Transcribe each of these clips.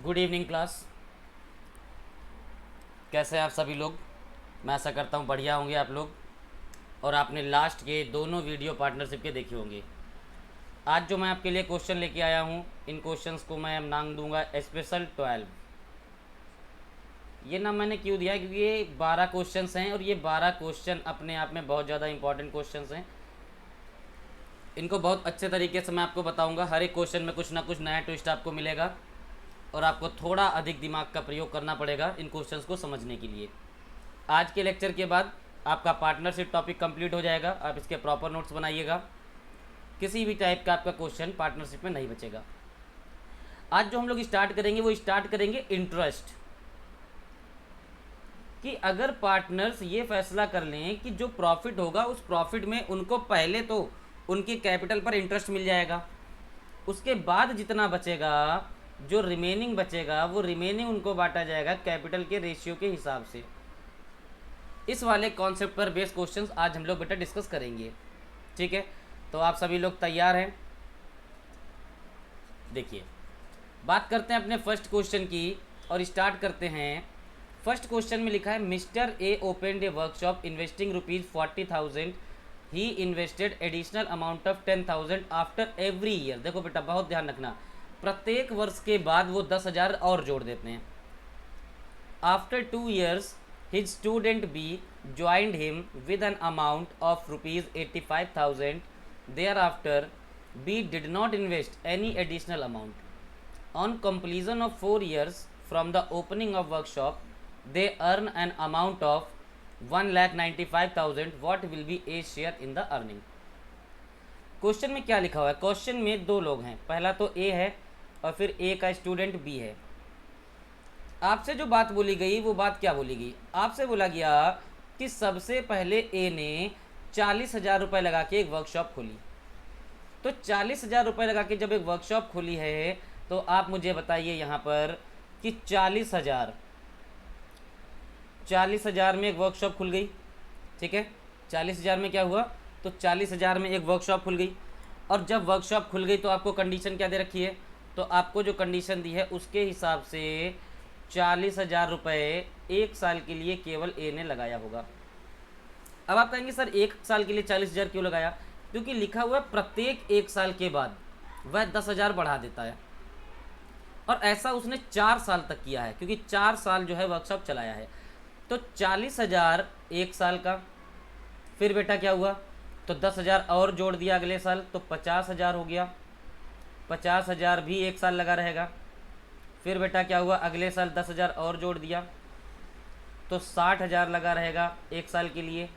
Good evening class. कैसे हैं आप सभी लोग? मैं आशा करता हूँ बढ़िया होंगे आप लोग। और आपने लास्ट के दोनों वीडियो पार्टनरशिप के देखे होंगे। आज जो मैं आपके लिए क्वेश्चन लेके आया हूँ, इन क्वेश्चंस को मैं नाम दूंगा स्पेशल 12। ये नाम मैंने क्यों दिया है? क्योंकि ये 12 क्वेश्चंस हैं और ये 12 क्वेश्चन अपने आप में बहुत ज़्यादा इंपॉर्टेंट क्वेश्चंस हैं। इनको बहुत अच्छे तरीके से मैं आपको बताऊंगा। हर एक क्वेश्चन में कुछ ना कुछ नया ट्विस्ट आपको मिलेगा और आपको थोड़ा अधिक दिमाग का प्रयोग करना पड़ेगा इन क्वेश्चंस को समझने के लिए। आज के लेक्चर के बाद आपका पार्टनरशिप टॉपिक कंप्लीट हो जाएगा। आप इसके प्रॉपर नोट्स बनाइएगा। किसी भी टाइप का आपका क्वेश्चन पार्टनरशिप में नहीं बचेगा। आज जो हम लोग स्टार्ट करेंगे वो स्टार्ट करेंगे इंटरेस्ट, कि अगर पार्टनर्स ये फैसला कर लें कि जो प्रॉफिट होगा उस प्रॉफिट में उनको पहले तो उनकी कैपिटल पर इंटरेस्ट मिल जाएगा, उसके बाद जितना बचेगा, जो रिमेनिंग बचेगा, वो रिमेनिंग उनको बांटा जाएगा कैपिटल के रेशियो के हिसाब से। इस वाले कॉन्सेप्ट पर बेस्ड क्वेश्चंस आज हम लोग बेटा डिस्कस करेंगे। ठीक है, तो आप सभी लोग तैयार हैं? देखिए, बात करते हैं अपने फर्स्ट क्वेश्चन की और स्टार्ट करते हैं। फर्स्ट क्वेश्चन में लिखा है mister A opened A workshop investing ₹40,000। He invested additional amount of 10,000 after every year. देखो बेटा, बहुत ध्यान रखना, प्रत्येक वर्ष के बाद वो 10,000 और जोड़ देते हैं। After 2 years his student B joined him with an amount of ₹85,000. Thereafter, B did not invest any additional amount. On completion of 4 years from the opening of workshop, they earn an amount of 1,95,000. What will be A's share in the earning? Question में क्या लिखा हुआ है? Question में दो लोग हैं, पहला तो ए है और फिर ए का स्टूडेंट बी है। आपसे जो बात बोली गई वो बात क्या बोली गई? आपसे बोला गया कि सबसे पहले ए ने 40,000 रुपये लगा के एक वर्कशॉप खोली। तो 40,000 रुपये लगा के जब एक वर्कशॉप खोली है तो आप मुझे बताइए यहाँ पर कि 40,000 में एक वर्कशॉप खुल गई। ठीक है, 40,000 में क्या हुआ? तो 40,000 में एक वर्कशॉप खुल गई। और जब वर्कशॉप खुल गई तो आपको कंडीशन क्या दे रखी है? तो आपको जो कंडीशन दी है उसके हिसाब से 40,000 रुपये एक साल के लिए केवल ए ने लगाया होगा। अब आप कहेंगे सर एक साल के लिए 40,000 क्यों लगाया? क्योंकि लिखा हुआ है प्रत्येक एक साल के बाद वह 10,000 बढ़ा देता है और ऐसा उसने 4 साल तक किया है, क्योंकि 4 साल जो है वर्कशॉप चलाया है। तो 40,000 एक साल का, फिर बेटा क्या हुआ? तो 10,000 और जोड़ दिया अगले साल, तो 50,000 हो गया। 50,000 भी एक साल लगा रहेगा। फिर बेटा क्या हुआ? अगले साल 10,000 और जोड़ दिया तो 60,000 लगा रहेगा एक साल के लिए।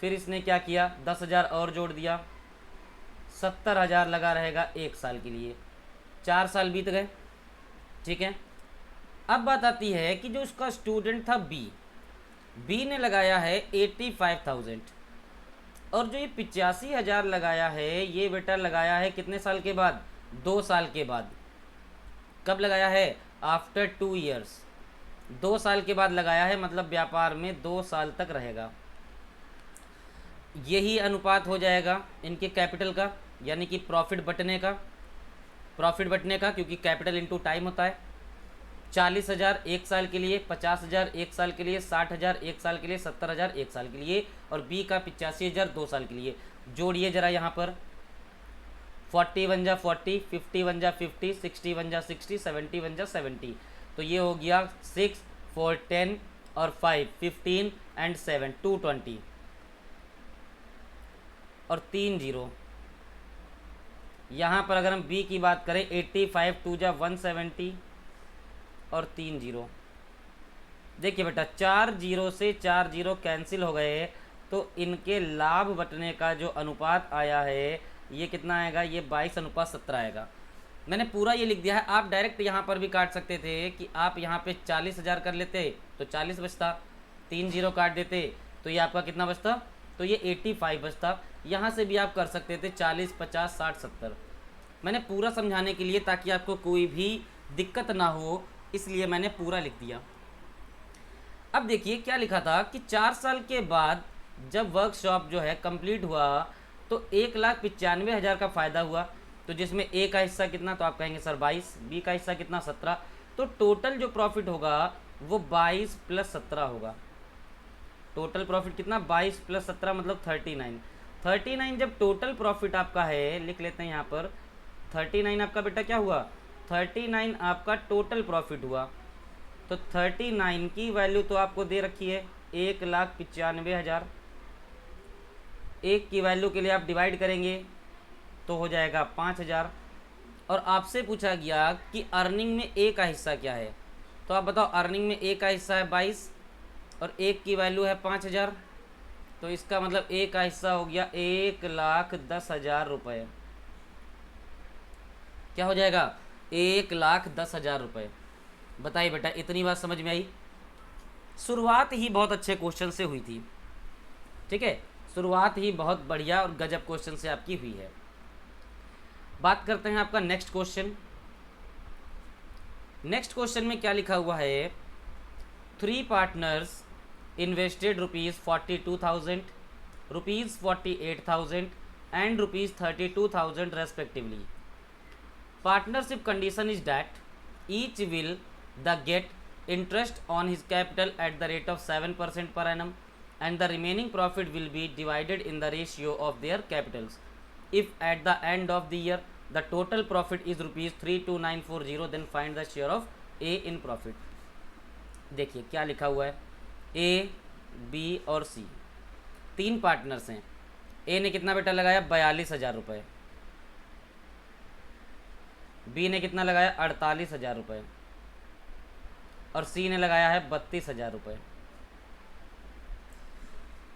फिर इसने क्या किया? 10,000 और जोड़ दिया, 70,000 लगा रहेगा एक साल के लिए। 4 साल बीत गए। ठीक है, अब बात आती है कि जो उसका स्टूडेंट था बी ने लगाया है 85,000 और जो ये 85,000 लगाया है ये बेटा लगाया है कितने साल के बाद? 2 साल के बाद। कब लगाया है? After 2 years। 2 साल के बाद लगाया है, मतलब व्यापार में 2 साल तक रहेगा। यही अनुपात हो जाएगा इनके कैपिटल का, यानी कि प्रॉफिट बटने का, क्योंकि कैपिटल इनटू टाइम होता है। 40,000 एक साल के लिए, 50,000 एक साल के लिए, 60,000 एक साल के लिए, 70,000 एक साल के लिए और बी का 85,000 2 साल के लिए। जोड़िए जरा यहाँ पर, 40 बन जा 40, 50 बन जा 50, 60 बन जा 60, 70 बन जा 70। तो ये हो गया 6, 4, 10 और 5, 15 एंड 7, 220 और 3 जीरो। यहाँ पर अगर हम बी की बात करें 85, 2 जा 170 और 3 जीरो। देखिए बेटा, 4 जीरो से 4 जीरो कैंसिल हो गए, तो इनके लाभ बटने का जो अनुपात आया है ये कितना आएगा? ये 22:17 आएगा। मैंने पूरा ये लिख दिया है। आप डायरेक्ट यहाँ पर भी काट सकते थे कि आप यहाँ पे 40,000 कर लेते तो 40 बचता, 3 जीरो काट देते तो ये आपका कितना बचता? तो ये 85 बचता। यहाँ से भी आप कर सकते थे 40, 50, 60, 70। मैंने पूरा समझाने के लिए, ताकि आपको कोई भी दिक्कत ना हो, इसलिए मैंने पूरा लिख दिया। अब देखिए क्या लिखा था कि 4 साल के बाद जब वर्कशॉप जो है कंप्लीट हुआ तो 1,95,000 का फ़ायदा हुआ। तो जिसमें ए का हिस्सा कितना? तो आप कहेंगे सर 22, बी का हिस्सा कितना? 17। तो टोटल जो प्रॉफिट होगा वो 22 + 17 होगा। टोटल प्रॉफिट कितना, 22 + 17 मतलब 39। 39 जब टोटल प्रॉफिट आपका है, लिख लेते हैं यहाँ पर, 39 आपका बेटा क्या हुआ, 39 आपका टोटल प्रॉफिट हुआ। तो 39 की वैल्यू तो आपको दे रखी है 1,95,000। एक की वैल्यू के लिए आप डिवाइड करेंगे तो हो जाएगा 5,000। और आपसे पूछा गया कि अर्निंग में ए का हिस्सा क्या है, तो आप बताओ अर्निंग में ए का हिस्सा है 22 और एक की वैल्यू है 5,000, तो इसका मतलब ए का हिस्सा हो गया 1,10,000 रुपये। क्या हो जाएगा, 1,10,000 रुपये। बताइए बेटा, इतनी बात समझ में आई? शुरुआत ही बहुत अच्छे क्वेश्चन से हुई थी, ठीक है, शुरुआत ही बहुत बढ़िया और गजब क्वेश्चन से आपकी हुई है। बात करते हैं आपका नेक्स्ट क्वेश्चन। नेक्स्ट क्वेश्चन में क्या लिखा हुआ है, 3 partners invested ₹42,000, ₹48,000 and ₹32,000 respectively. Partnership condition is that each will the get interest on his capital at the rate of 7% per annum and the remaining profit will be divided in the ratio of their capitals. If at the end of the year the total profit is ₹32940, then find the share of A in profit. देखिए क्या लिखा हुआ है, A B और सी 3 partners हैं। ए ने कितना बेटा लगाया 42,000 रुपये, बी ने कितना लगाया 48,000 रुपये और सी ने लगाया है 32,000 रुपये।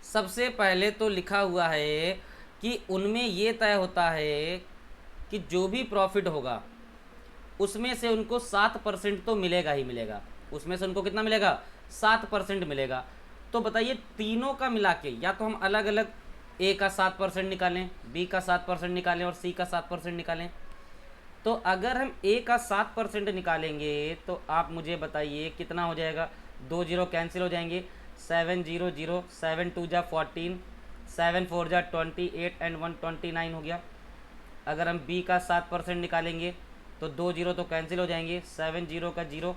सबसे पहले तो लिखा हुआ है कि उनमें ये तय होता है कि जो भी प्रॉफिट होगा उसमें से उनको 7% तो मिलेगा ही मिलेगा। उसमें से उनको कितना मिलेगा, 7% मिलेगा। तो बताइए तीनों का मिला के, या तो हम अलग अलग ए का 7% निकालें, बी का 7% निकालें और सी का 7% निकालें। तो अगर हम ए का 7% निकालेंगे तो आप मुझे बताइए कितना हो जाएगा, 2 0 कैंसिल हो जाएंगे, 7 0 0, 7 2 जा 14, 7 4 जा 28 एंड 1 29 हो गया। अगर हम बी का 7% निकालेंगे तो 2 0 तो कैंसिल हो जाएंगे, 7 0 का 0,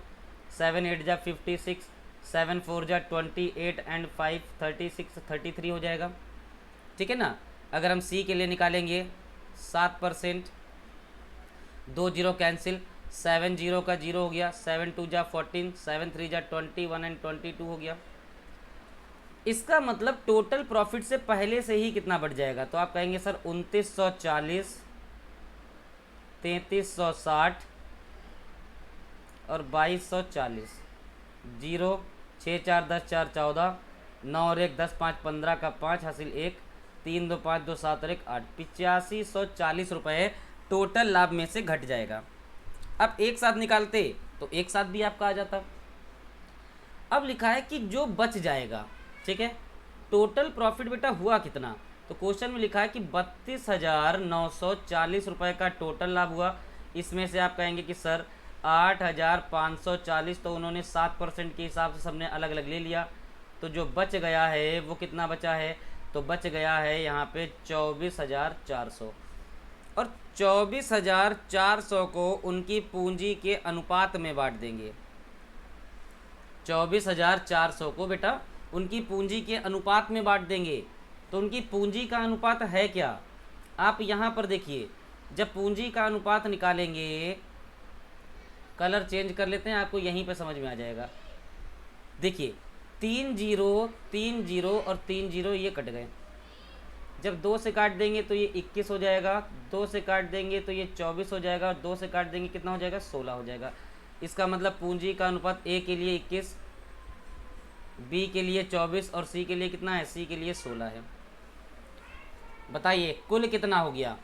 7 8 जा 56, 7 4 जा 28 एंड 5 36 33 हो जाएगा, ठीक है ना। अगर हम सी के लिए निकालेंगे 7%, 2 0 कैंसिल, 7 0 का 0 हो गया, 7 2 जा 14, 7 3 जा 21 एंड 22 हो गया। इसका मतलब टोटल प्रॉफिट से पहले से ही कितना बढ़ जाएगा, तो आप कहेंगे सर 2940, 3360 और 2240। 0 6 4 10 4 14, 9 और 1 10 5 15 का 5 हासिल 1, 3 2 5 2 7 और 1 8, 8540 रुपये टोटल लाभ में से घट जाएगा। अब एक साथ निकालते तो एक साथ भी आपका आ जाता। अब लिखा है कि जो बच जाएगा, ठीक है, टोटल प्रॉफिट बेटा हुआ कितना, तो क्वेश्चन में लिखा है कि 32,940 रुपये का टोटल लाभ हुआ। इसमें से आप कहेंगे कि सर 8,540, तो उन्होंने 7% के हिसाब से सबने अलग अलग ले लिया, तो जो बच गया है वो कितना बचा है, तो बच गया है यहाँ पे 24,400। और 24,400 को उनकी पूंजी के अनुपात में बांट देंगे। 24,400 को बेटा उनकी पूंजी के अनुपात में बांट देंगे। तो उनकी पूंजी का अनुपात है क्या, आप यहाँ पर देखिए, जब पूंजी का अनुपात निकालेंगे, कलर चेंज कर लेते हैं, आपको यहीं पे समझ में आ जाएगा। देखिए 3 0 3 0 और 3 0 ये कट गए, जब 2 से काट देंगे तो ये 21 हो जाएगा, 2 से काट देंगे तो ये 24 हो जाएगा, 2 से काट देंगे कितना हो जाएगा, 16 हो जाएगा। इसका मतलब पूंजी का अनुपात ए के लिए 21, बी के लिए 24 और सी के लिए कितना है, सी के लिए 16 है। बताइए कुल कितना हो गया,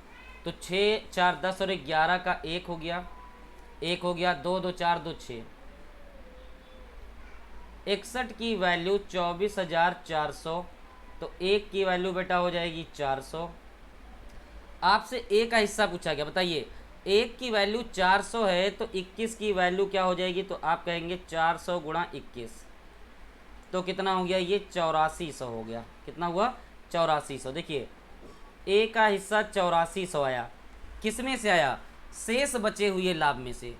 तो 6 4 10 और 11 का 1 हो गया, 1 हो गया, 2 2 4 2 6, 61 की वैल्यू 24,400, तो 1 की वैल्यू बेटा हो जाएगी 400। आपसे ए का हिस्सा पूछा गया, बताइए 1 की वैल्यू 400 है तो 21 की वैल्यू क्या हो जाएगी, तो आप कहेंगे 400 गुणा 21, तो कितना हो गया, ये 8400 हो गया। कितना हुआ, 8400। देखिए ए का हिस्सा 8400 आया, किस में से आया, शेष बचे हुए लाभ में से।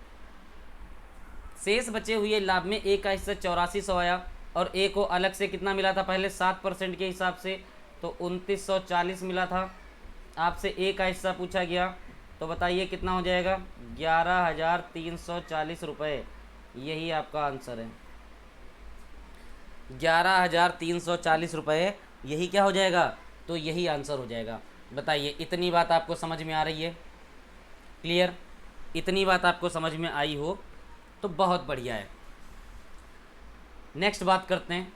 शेष बचे हुए लाभ में ए का हिस्सा 8400 आया और ए को अलग से कितना मिला था पहले 7% के हिसाब से, तो 2940 मिला था। आपसे ए का हिस्सा पूछा गया, तो बताइए कितना हो जाएगा, 11,340 रुपये। यही आपका आंसर है, 11,340 रुपये। यही क्या हो जाएगा, तो यही आंसर हो जाएगा। बताइए इतनी बात आपको समझ में आ रही है, क्लियर? इतनी बात आपको समझ में आई हो तो बहुत बढ़िया है। नेक्स्ट बात करते हैं।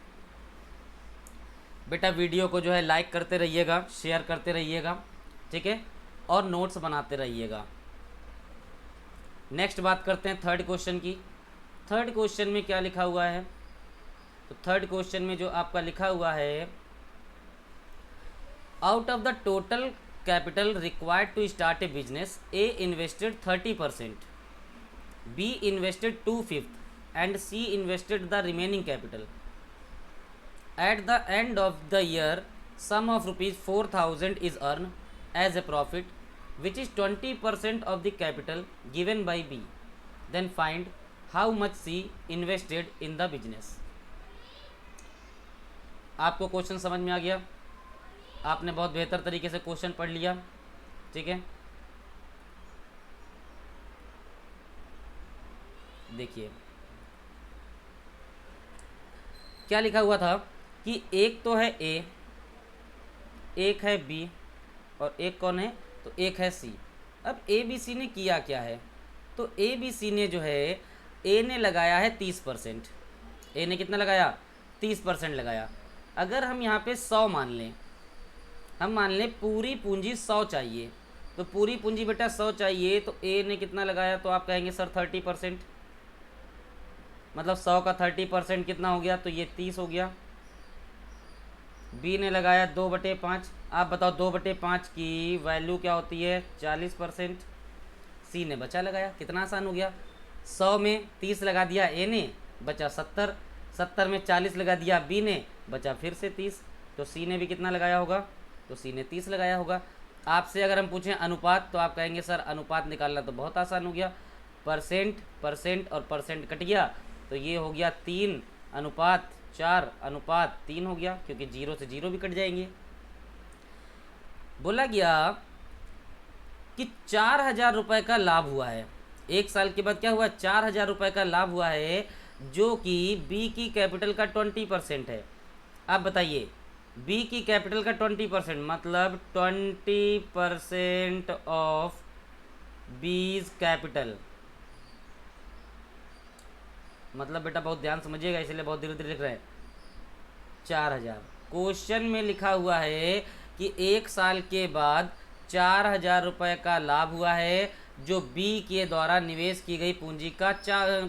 बेटा वीडियो को जो है लाइक करते रहिएगा, शेयर करते रहिएगा, ठीक है, और नोट्स बनाते रहिएगा। नेक्स्ट बात करते हैं थर्ड क्वेश्चन की। थर्ड क्वेश्चन में क्या लिखा हुआ है, तो थर्ड क्वेश्चन में जो आपका लिखा हुआ है, out of the total capital required to start a business, A invested 30%, B invested 2/5 and C invested the remaining capital. At the end of the year, sum of rupees 4,000 is earned as a profit, which is 20% of the capital given by B. Then find how much C invested in the business. आपको question समझ में आ गया? आपने बहुत बेहतर तरीके से question पढ़ लिया, ठीक है। देखिए क्या लिखा हुआ था कि एक तो है ए, एक है बी और एक कौन है, तो एक है सी। अब ए बी सी ने किया क्या है, तो ए बी सी ने जो है, ए ने लगाया है 30%। ए ने कितना लगाया, 30% लगाया। अगर हम यहाँ पे 100 मान लें, हम मान लें पूरी पूंजी 100 चाहिए, तो पूरी पूंजी बेटा 100 चाहिए, तो ए ने कितना लगाया, तो आप कहेंगे सर 30%, मतलब 100 का 30% कितना हो गया, तो ये 30 हो गया। बी ने लगाया 2/5। आप बताओ 2/5 की वैल्यू क्या होती है, 40%। सी ने बचा लगाया, कितना आसान हो गया, 100 में 30 लगा दिया ए ने, बचा 70, 70 में 40 लगा दिया बी ने, बचा फिर से 30, तो सी ने भी कितना लगाया होगा, तो सी ने 30 लगाया होगा। आपसे अगर हम पूछें अनुपात, तो आप कहेंगे सर अनुपात निकालना तो बहुत आसान हो गया, परसेंट और परसेंट कट गया, तो ये हो गया 3:4:3 हो गया, क्योंकि 0 से 0 भी कट जाएंगे। बोला गया कि 4,000 रुपये का लाभ हुआ है, एक साल के बाद क्या हुआ, 4,000 रुपये का लाभ हुआ है, जो कि बी की कैपिटल का 20% है। आप बताइए बी की कैपिटल का 20% मतलब 20% ऑफ बीज कैपिटल, मतलब बेटा बहुत ध्यान समझिएगा, इसलिए बहुत धीरे धीरे लिख रहे हैं। 4,000 क्वेश्चन में लिखा हुआ है कि एक साल के बाद 4,000 रुपये का लाभ हुआ है, जो बी के द्वारा निवेश की गई पूंजी का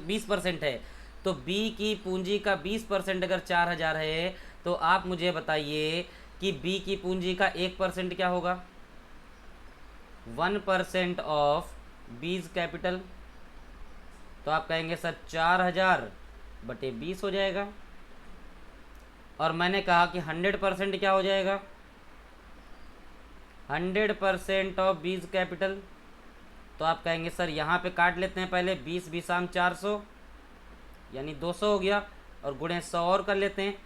20% है। तो बी की पूंजी का 20% अगर 4,000 है, तो आप मुझे बताइए कि बी की पूंजी का 1% क्या होगा, 1% ऑफ बीज कैपिटल। तो आप कहेंगे सर 4,000/20 हो जाएगा, और मैंने कहा कि 100% क्या हो जाएगा, 100% ऑफ बीज कैपिटल। तो आप कहेंगे सर यहाँ पे काट लेते हैं पहले, 20 20 400 यानी 200 हो गया, और गुणे 100 और कर लेते हैं।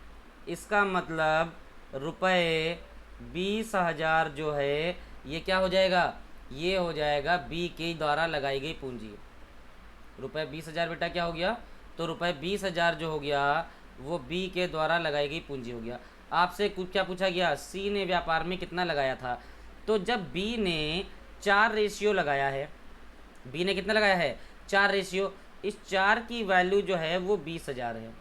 इसका मतलब रुपये 20,000 जो है ये क्या हो जाएगा, ये हो जाएगा बी के द्वारा लगाई गई पूंजी। रुपये 20,000 बेटा क्या हो गया, तो रुपये 20,000 जो हो गया वो बी के द्वारा लगाई गई पूंजी हो गया। आपसे क्या पूछा गया, सी ने व्यापार में कितना लगाया था, तो जब बी ने 4 रेशियो लगाया है, बी ने कितना लगाया है, 4 रेशियो, इस 4 की वैल्यू जो है वो 20,000 है।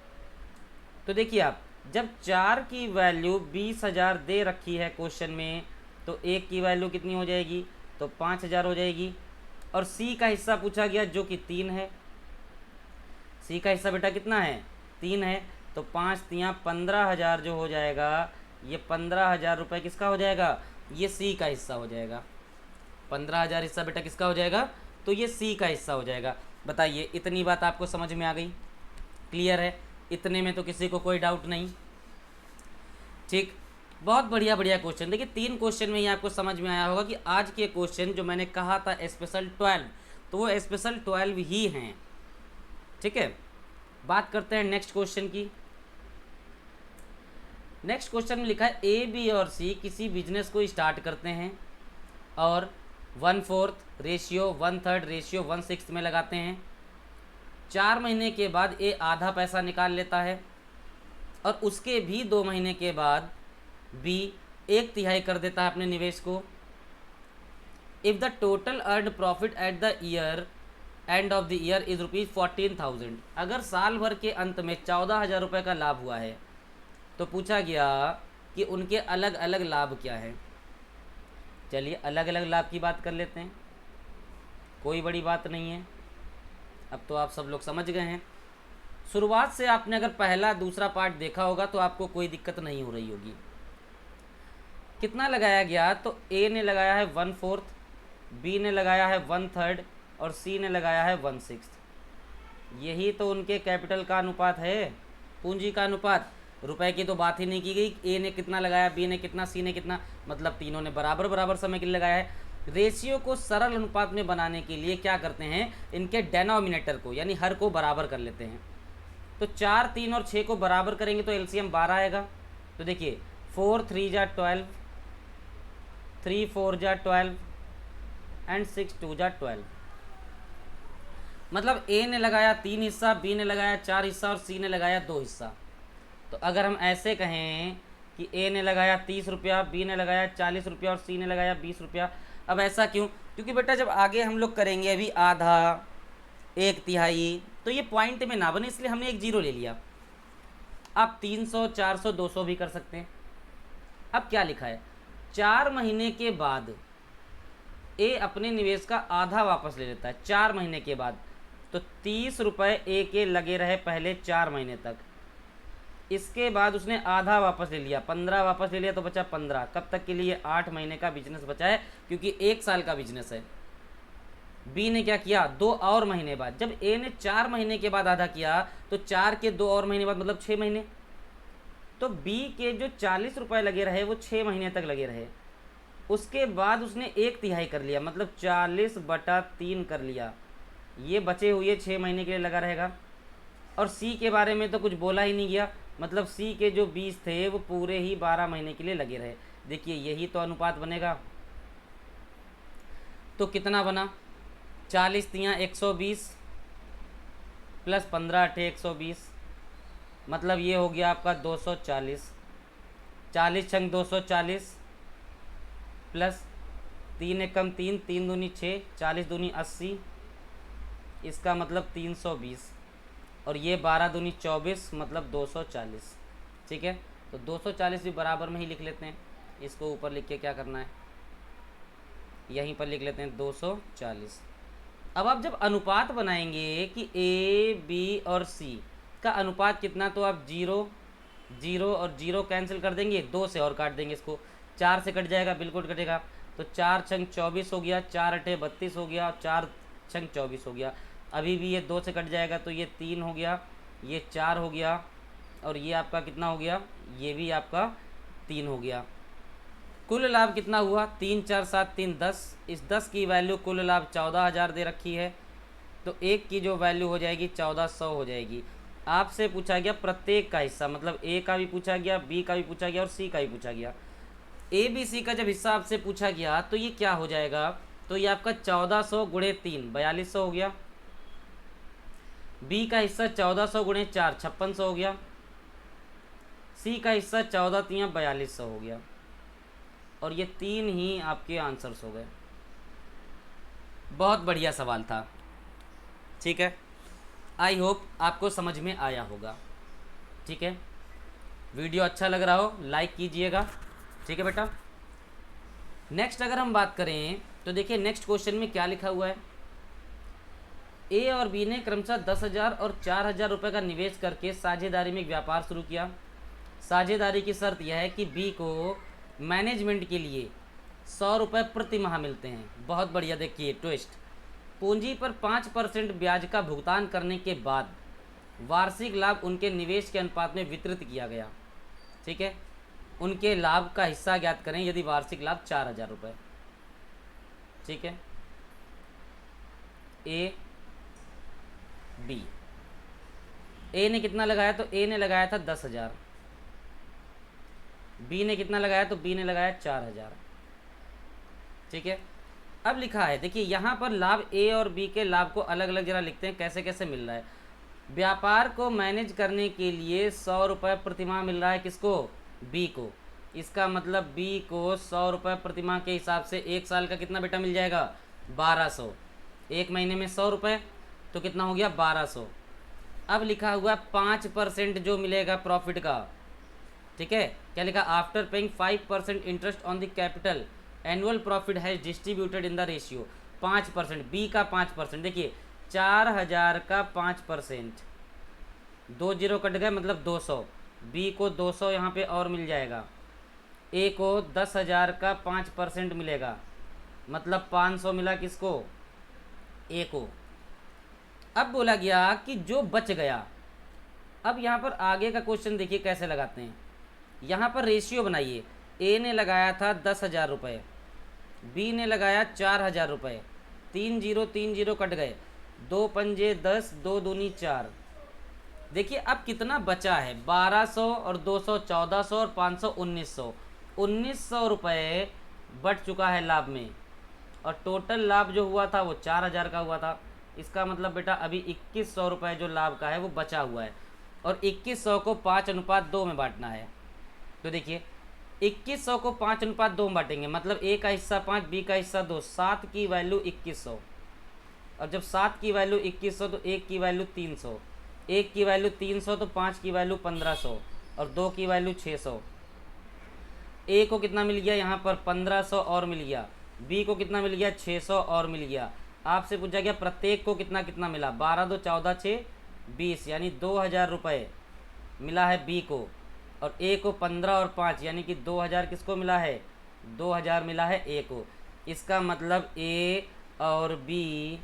तो देखिए आप, जब 4 की वैल्यू 20,000 दे रखी है क्वेश्चन में, तो 1 की वैल्यू कितनी हो जाएगी, तो 5,000 हो जाएगी। और सी का हिस्सा पूछा गया जो कि 3 है, सी का हिस्सा बेटा कितना है, 3 है, तो 5 3 15,000 जो हो जाएगा, ये 15,000 रुपये किसका हो जाएगा, ये सी का हिस्सा हो जाएगा। 15,000 हिस्सा बेटा किसका हो जाएगा, तो ये सी का हिस्सा हो जाएगा। बताइए इतनी बात आपको समझ में आ गई, क्लियर है, इतने में तो किसी को कोई डाउट नहीं, ठीक। बहुत बढ़िया बढ़िया क्वेश्चन। देखिए 3 क्वेश्चन में ही आपको समझ में आया होगा कि आज के क्वेश्चन जो मैंने कहा था स्पेशल 12, तो वो स्पेशल 12 ही हैं, ठीक है, बात करते हैं नेक्स्ट क्वेश्चन की। नेक्स्ट क्वेश्चन में लिखा है ए, बी और सी किसी बिजनेस को स्टार्ट करते हैं और 1/4 रेशियो, 1/3 रेशियो 1/6 में लगाते हैं। 4 महीने के बाद ए आधा पैसा निकाल लेता है और उसके भी 2 महीने के बाद बी 1/3 कर देता है अपने निवेश को। If the total earn profit at the year end of the year is ₹14,000, अगर साल भर के अंत में 14,000 रुपये का लाभ हुआ है तो पूछा गया कि उनके अलग अलग लाभ क्या हैं। चलिए अलग अलग लाभ की बात कर लेते हैं, कोई बड़ी बात नहीं है, अब तो आप सब लोग समझ गए हैं। शुरुआत से आपने अगर पहला दूसरा पार्ट देखा होगा तो आपको कोई दिक्कत नहीं हो रही होगी। कितना लगाया गया, तो ए ने लगाया है 1/4, बी ने लगाया है 1/3 और सी ने लगाया है 1/6। यही तो उनके कैपिटल का अनुपात है, पूंजी का अनुपात। रुपए की तो बात ही नहीं की गई, ए ने कितना लगाया, बी ने कितना, सी ने कितना, मतलब तीनों ने बराबर बराबर समय के लिए लगाया है। रेशियो को सरल अनुपात में बनाने के लिए क्या करते हैं, इनके डेनोमिनेटर को यानी हर को बराबर कर लेते हैं। तो 4, 3 और 6 को बराबर करेंगे तो एलसीएम 12 आएगा। तो देखिए 4 3 जा 12, 3 4 जा 12 एंड 6 2 जा 12। मतलब ए ने लगाया 3 हिस्सा, बी ने लगाया 4 हिस्सा और सी ने लगाया 2 हिस्सा। तो अगर हम ऐसे कहें कि ए ने लगाया 30 रुपया, बी ने लगाया 40 रुपया और सी ने लगाया 20 रुपया। अब ऐसा क्यों, क्योंकि बेटा जब आगे हम लोग करेंगे अभी आधा, 1/3, तो ये पॉइंट में ना बने, इसलिए हमने एक जीरो ले लिया। आप 300, 400, 200 भी कर सकते हैं। अब क्या लिखा है, 4 महीने के बाद ए अपने निवेश का आधा वापस ले लेता है 4 महीने के बाद। तो 30 रुपये ए के लगे रहे पहले 4 महीने तक, इसके बाद उसने आधा वापस ले लिया, 15 वापस ले लिया तो बचा 15। कब तक के लिए, 8 महीने का बिजनेस बचा है, क्योंकि 1 साल का बिजनेस है। बी ने क्या किया, 2 और महीने बाद, जब ए ने 4 महीने के बाद आधा किया तो 4 के 2 और महीने बाद मतलब 6 महीने। तो बी के जो 40 रुपये लगे रहे वो 6 महीने तक लगे रहे। उसके बाद उसने 1/3 कर लिया, मतलब 40/3 कर लिया। ये बचे हुए 6 महीने के लिए लगा रहेगा। और सी के बारे में तो कुछ बोला ही नहीं गया, मतलब सी के जो 20 थे वो पूरे ही 12 महीने के लिए लगे रहे। देखिए यही तो अनुपात बनेगा। तो कितना बना, 40 तियाँ 120 प्लस 15 अठे 120, मतलब ये हो गया आपका 240। 40 छंग 240 प्लस 3 एकम 3, 3 दूनी 6, 40 दूनी 80, इसका मतलब 320 और ये 12 दूनी 24 मतलब 240। ठीक है, तो 240 भी बराबर में ही लिख लेते हैं, इसको ऊपर लिख के क्या करना है, यहीं पर लिख लेते हैं 240। अब आप जब अनुपात बनाएंगे कि ए, बी और सी का अनुपात कितना, तो आप 0 0 और 0 कैंसिल कर देंगे, 2 से और काट देंगे, इसको 4 से कट जाएगा, बिल्कुल कटेगा। तो 4 छंग 24 हो गया, 4 अठे 32 हो गया, 4 छंग 24 हो गया। अभी भी ये 2 से कट जाएगा तो ये 3 हो गया, ये 4 हो गया और ये आपका कितना हो गया, ये भी आपका 3 हो गया। कुल लाभ कितना हुआ, 3 4 7 3 10। इस 10 की वैल्यू कुल लाभ 14,000 दे रखी है, तो एक की जो वैल्यू हो जाएगी 1400 हो जाएगी। आपसे पूछा गया प्रत्येक का हिस्सा, मतलब ए का भी पूछा गया, बी का भी पूछा गया और सी का भी पूछा गया। ए बी सी का जब हिस्सा आपसे पूछा गया तो ये क्या हो जाएगा, तो ये आपका 1400 गुणे 3 4200 हो गया। बी का हिस्सा 1400 गुणे 4 5600 हो गया। सी का हिस्सा 14 तियाँ 4200 हो गया। और ये 3 ही आपके आंसर्स हो गए। बहुत बढ़िया सवाल था, ठीक है। आई होप आपको समझ में आया होगा, ठीक है। वीडियो अच्छा लग रहा हो लाइक कीजिएगा, ठीक है बेटा। नेक्स्ट अगर हम बात करें तो देखिए नेक्स्ट क्वेश्चन में क्या लिखा हुआ है। ए और बी ने क्रमशः 10,000 और 4,000 रुपये का निवेश करके साझेदारी में एक व्यापार शुरू किया। साझेदारी की शर्त यह है कि बी को मैनेजमेंट के लिए 100 रुपये प्रति माह मिलते हैं। बहुत बढ़िया, देखिए ट्विस्ट। पूंजी पर 5% ब्याज का भुगतान करने के बाद वार्षिक लाभ उनके निवेश के अनुपात में वितरित किया गया, ठीक है। उनके लाभ का हिस्सा ज्ञात करें यदि वार्षिक लाभ 4,000 रुपये, ठीक है। ए बी ए ने कितना लगाया, तो ए ने लगाया था 10,000, बी ने कितना लगाया, तो बी ने लगाया 4,000। ठीक है, अब लिखा है, देखिए यहाँ पर लाभ ए और बी के लाभ को अलग अलग जरा लिखते हैं कैसे कैसे मिल रहा है। व्यापार को मैनेज करने के लिए 100 रुपये प्रतिमाह मिल रहा है, किसको, बी को। इसका मतलब बी को 100 रुपये प्रतिमाह के हिसाब से एक साल का कितना बेटा मिल जाएगा, 1200। एक महीने में 100 रुपये तो कितना हो गया, 1200। अब लिखा हुआ 5% जो मिलेगा प्रॉफिट का, ठीक है, क्या लिखा, after paying 5% interest on the capital annual profit has distributed in the ratio 5%, B का 5%। देखिए 4,000 का 5%, 2 जीरो कट गए मतलब 200, बी को 200 यहाँ पे और मिल जाएगा, ए को 10,000 का 5% मिलेगा, मतलब 500 मिला किसको, ए को। अब बोला गया कि जो बच गया, अब यहाँ पर आगे का क्वेश्चन देखिए कैसे लगाते हैं। यहाँ पर रेशियो बनाइए, ए ने लगाया था 10,000 रुपये, बी ने लगाया 4,000 रुपये, 3 जीरो कट गए, 2 पंजे 10, 2 दूनी 4। देखिए अब कितना बचा है, 1200 और 200 1400 और 500 1900, 1900 रुपये बच चुका है लाभ में, और टोटल लाभ जो हुआ था वो 4,000 का हुआ था। इसका मतलब बेटा अभी 2100 रुपये जो लाभ का है वो बचा हुआ है, और 2100 को 5:2 में बांटना है। तो देखिए 2100 को 5:2 में बांटेंगे, मतलब ए का हिस्सा 5, बी का हिस्सा 2, 7 की वैल्यू 2100, और जब 7 की वैल्यू 2100 तो 1 की वैल्यू 300, 1 की वैल्यू 300 तो 5 की वैल्यू 1500, और 2 की वैल्यू 600। ए को कितना मिल गया, यहाँ पर 1500 और मिल गया, बी को कितना मिल गया, 600 और मिल गया। आपसे पूछा गया प्रत्येक को कितना कितना मिला, 12 2 14 6 20, यानी 2,000 रुपये मिला है बी को, और ए को 15 और 5 यानी कि 2,000 किसको मिला है, 2,000 मिला है ए को। इसका मतलब ए और बी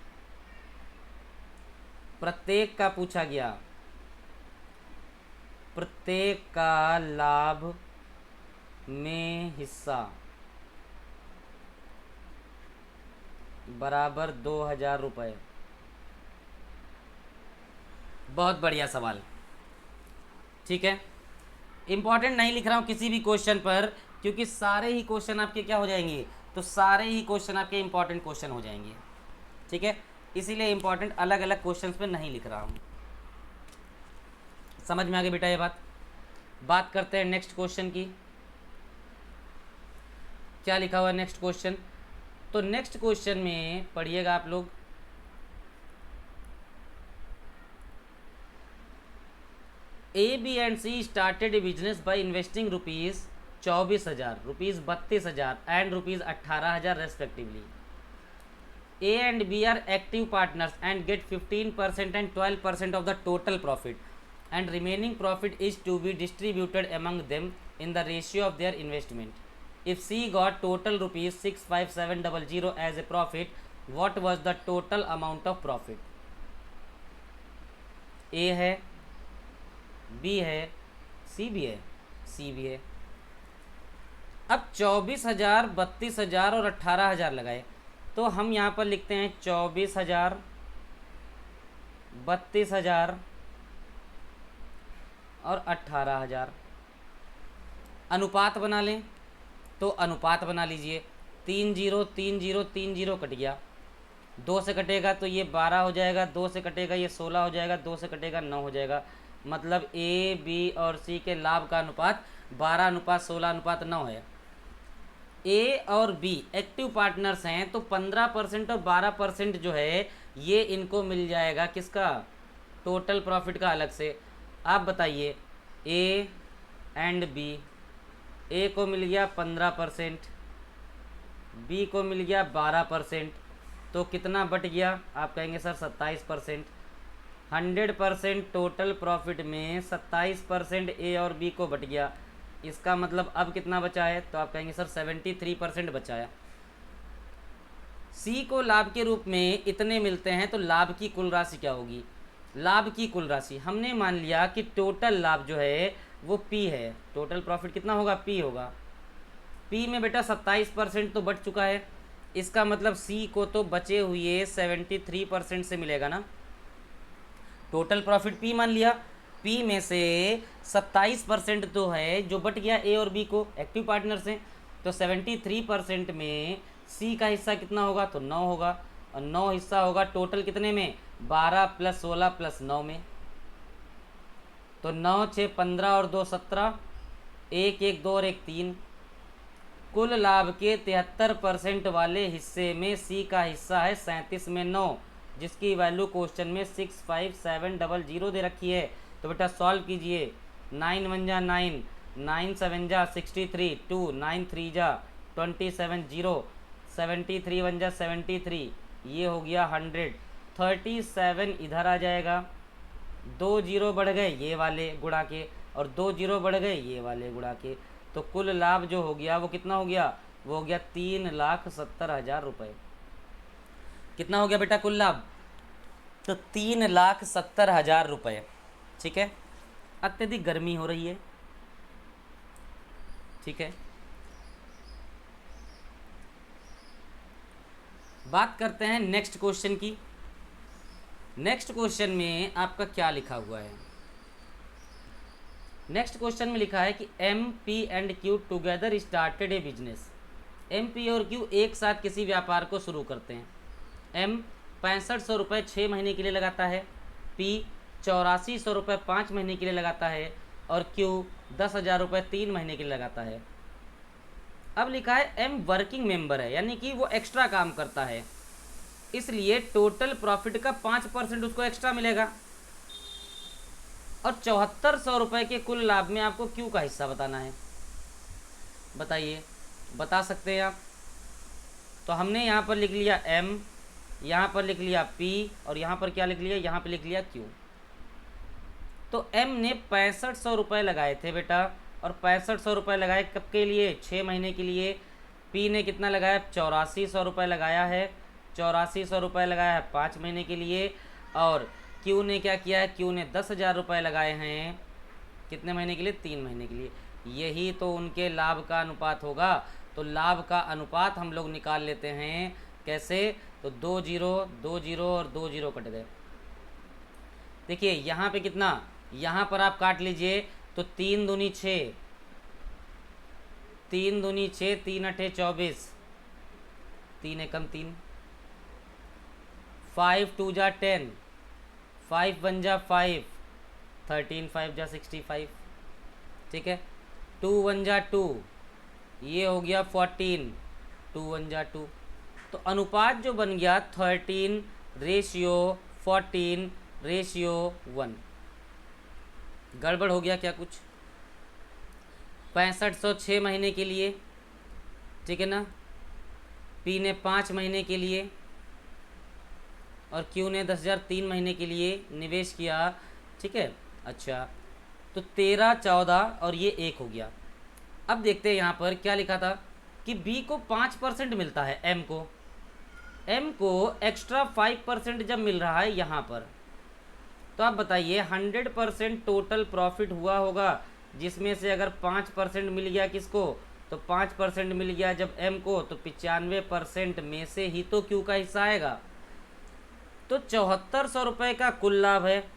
प्रत्येक का पूछा गया, प्रत्येक का लाभ में हिस्सा बराबर 2,000 रुपये। बहुत बढ़िया सवाल, ठीक है। इम्पॉर्टेंट नहीं लिख रहा हूँ किसी भी क्वेश्चन पर, क्योंकि सारे ही क्वेश्चन आपके क्या हो जाएंगे, तो सारे ही क्वेश्चन आपके इम्पॉर्टेंट क्वेश्चन हो जाएंगे, ठीक है। इसीलिए इम्पॉर्टेंट अलग अलग क्वेश्चन पे नहीं लिख रहा हूँ। समझ में आ गई बेटा ये बात करते हैं नेक्स्ट क्वेश्चन की। क्या लिखा हुआ है नेक्स्ट क्वेश्चन, तो नेक्स्ट क्वेश्चन में पढ़िएगा आप लोग, A B and C started a business by investing rupees 24,000, rupees 32,000 and rupees 18,000 respectively. A and B are active partners and get 15% and 12% of the total profit, and remaining profit is to be distributed among them in the ratio of their investment. If C got total rupees 65700 as a profit, what was the total amount of profit? A है, B है, C भी है, C भी है। अब 24,000, 32,000 और 18,000 लगाए, तो हम यहाँ पर लिखते हैं 24,000, 32,000 और 18,000। अनुपात बना लें, तो अनुपात बना लीजिए, 3 जीरो 3 जीरो 3 जीरो कट गया, 2 से कटेगा तो ये 12 हो जाएगा, 2 से कटेगा ये 16 हो जाएगा, 2 से कटेगा 9 हो जाएगा। मतलब ए बी और सी के लाभ का अनुपात 12:16:9 है। ए और बी एक्टिव पार्टनर्स हैं, तो 15% और 12% जो है ये इनको मिल जाएगा किसका, टोटल प्रॉफिट का अलग से। आप बताइए, ए एंड बी, ए को मिल गया 15%, बी को मिल गया 12%, तो कितना बट गया, आप कहेंगे सर 27%। 100% टोटल प्रॉफिट में 27% ए और बी को बट गया, इसका मतलब अब कितना बचा है, तो आप कहेंगे सर 73% बचा है। सी को लाभ के रूप में इतने मिलते हैं, तो लाभ की कुल राशि क्या होगी, लाभ की कुल राशि हमने मान लिया कि टोटल लाभ जो है वो पी है, टोटल प्रॉफिट कितना होगा, पी होगा। पी में बेटा 27% तो बच चुका है, इसका मतलब सी को तो बचे हुए 73% से मिलेगा ना। टोटल प्रॉफिट पी मान लिया, पी में से 27% तो है जो बट गया ए और बी को एक्टिव पार्टनर से, तो 73% में सी का हिस्सा कितना होगा, तो 9 होगा, और 9 हिस्सा होगा टोटल कितने में, 12 + 16 + 9 में। तो 9 6 15 और 2 17, 1 1 2 और 1 3। कुल लाभ के 73% वाले हिस्से में सी का हिस्सा है 37 में 9, जिसकी वैल्यू क्वेश्चन में 65700 दे रखी है। तो बेटा सॉल्व कीजिए। 9 1 जा 9, 9 7 जा 63, 2 9 3 जा 27, 0 73 1 जा 73, ये हो गया 100। 37 इधर आ जाएगा, 2 0 बढ़ गए ये वाले गुणा के, और 2 0 बढ़ गए ये वाले गुणा के। तो कुल लाभ जो हो गया वो कितना हो गया, वो हो गया 3,70,000 रुपये। कितना हो गया बेटा कुल लाभ, तो 3,70,000 रुपये। ठीक है, अत्यधिक गर्मी हो रही है। ठीक है, बात करते हैं नेक्स्ट क्वेश्चन की। नेक्स्ट क्वेश्चन में आपका क्या लिखा हुआ है। नेक्स्ट क्वेश्चन में लिखा है कि M P and Q together started a business. M P और क्यू एक साथ किसी व्यापार को शुरू करते हैं। एम 6500 रुपये 6 महीने के लिए लगाता है, पी 8400 रुपये 5 महीने के लिए लगाता है, और क्यू 10,000 रुपये 3 महीने के लिए लगाता है। अब लिखा है एम वर्किंग मेंबर है, यानी कि वो एक्स्ट्रा काम करता है, इसलिए टोटल प्रॉफिट का 5% उसको एक्स्ट्रा मिलेगा, और 7400 रुपये के कुल लाभ में आपको क्यू का हिस्सा बताना है। बताइए, बता सकते हैं आप। तो हमने यहाँ पर लिख लिया एम, यहाँ पर लिख लिया पी, और यहाँ पर क्या लिख लिया, यहाँ पर लिख लिया क्यू। तो एम ने 6500 रुपये लगाए थे बेटा, और 6500 रुपये लगाए कब के लिए, 6 महीने के लिए। पी ने कितना लगाया, 8400 रुपये लगाया है, 8400 रुपये लगाया है 5 महीने के लिए। और क्यू ने क्या किया है, क्यू ने 10,000 रुपये लगाए हैं, कितने महीने के लिए, 3 महीने के लिए। यही तो उनके लाभ का अनुपात होगा। तो लाभ का अनुपात हम लोग निकाल लेते हैं, कैसे, तो 2 0 2 0 और 2 0 कट गए। देखिए यहाँ पे कितना, यहाँ पर आप काट लीजिए, तो 3 दूनी 6, 3 दूनी 6, 3 8 24, 3 एकम 3, 5 2 जा 10, 5 1 जा 5, 13 5 जा 65। ठीक है, 2 1 जा 2, ये हो गया 14, 2 1 जा 2। तो अनुपात जो बन गया 13:14:1। गड़बड़ हो गया क्या कुछ। 6500 6 महीने के लिए, ठीक है ना, पी ने 5 महीने के लिए, और क्यू ने 10,000 3 महीने के लिए निवेश किया। ठीक है, अच्छा, तो 13 14 और ये 1 हो गया। अब देखते हैं यहाँ पर क्या लिखा था कि बी को 5% मिलता है, एम को एक्स्ट्रा 5% जब मिल रहा है यहाँ पर, तो आप बताइए 100% टोटल प्रॉफिट हुआ होगा, जिसमें से अगर 5% मिल गया किसको, तो 5% मिल गया जब एम को, तो 95% में से ही तो क्यू का हिस्सा आएगा। तो 7400 रुपये का कुल लाभ है,